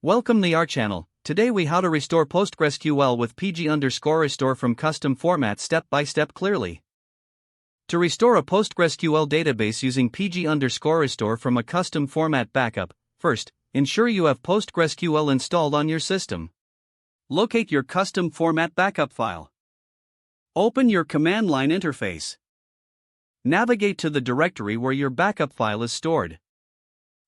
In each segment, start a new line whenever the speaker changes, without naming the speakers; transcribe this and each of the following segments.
Welcome to our channel. Today we how to restore PostgreSQL with PG_restore from custom format step by step clearly. To restore a PostgreSQL database using PG_restore from a custom format backup, first, ensure you have PostgreSQL installed on your system. Locate your custom format backup file. Open your command line interface. Navigate to the directory where your backup file is stored.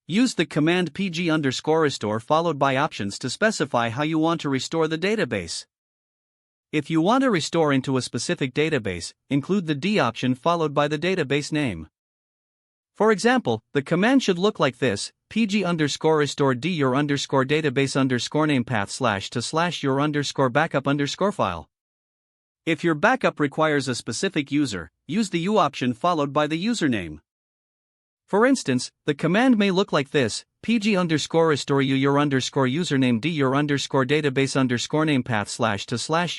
Use the command PG_restore followed by options to specify how you want to restore the database. If you want to restore into a specific database, include the D option followed by the database name. For example, the command should look like this: PG_restore D your database name path / your backup file. If your backup requires a specific user, use the U option followed by the username. For instance, the command may look like this: PG_restore your username D your database name path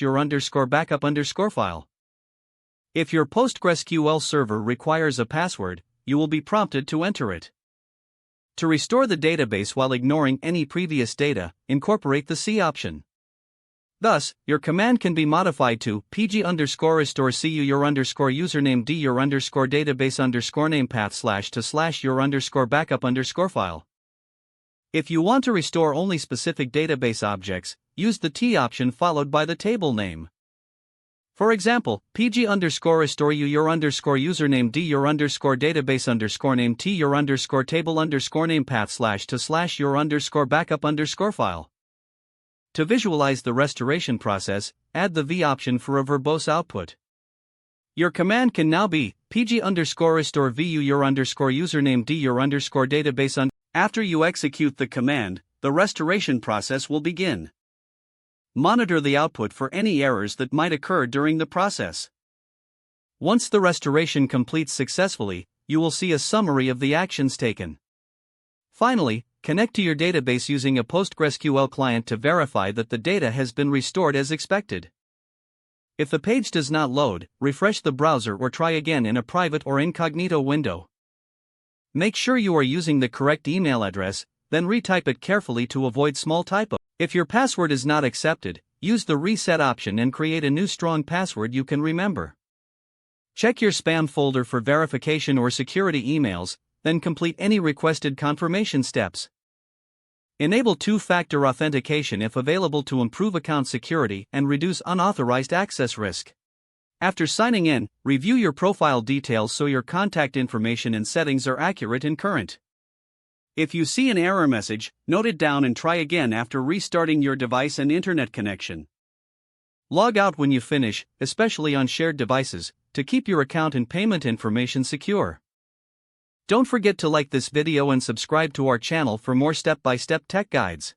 / your backup file. If your PostgreSQL server requires a password, you will be prompted to enter it. To restore the database while ignoring any previous data, incorporate the C option. Thus, your command can be modified to PG_restore cu your username D your database name path / your backup file. If you want to restore only specific database objects, use the T option followed by the table name. For example, PG_restore your username D your database name T your table name path / your backup file. To visualize the restoration process, add the V option for a verbose output. Your command can now be PG_restore vu your username D your database. After you execute the command, the restoration process will begin. Monitor the output for any errors that might occur during the process. Once the restoration completes successfully, you will see a summary of the actions taken. Finally, connect to your database using a PostgreSQL client to verify that the data has been restored as expected. If the page does not load, refresh the browser or try again in a private or incognito window. Make sure you are using the correct email address, then retype it carefully to avoid small typos. If your password is not accepted, use the reset option and create a new strong password you can remember. Check your spam folder for verification or security emails, then complete any requested confirmation steps. Enable two-factor authentication if available to improve account security and reduce unauthorized access risk. After signing in, review your profile details so your contact information and settings are accurate and current. If you see an error message, note it down and try again after restarting your device and internet connection. Log out when you finish, especially on shared devices, to keep your account and payment information secure. Don't forget to like this video and subscribe to our channel for more step-by-step tech guides.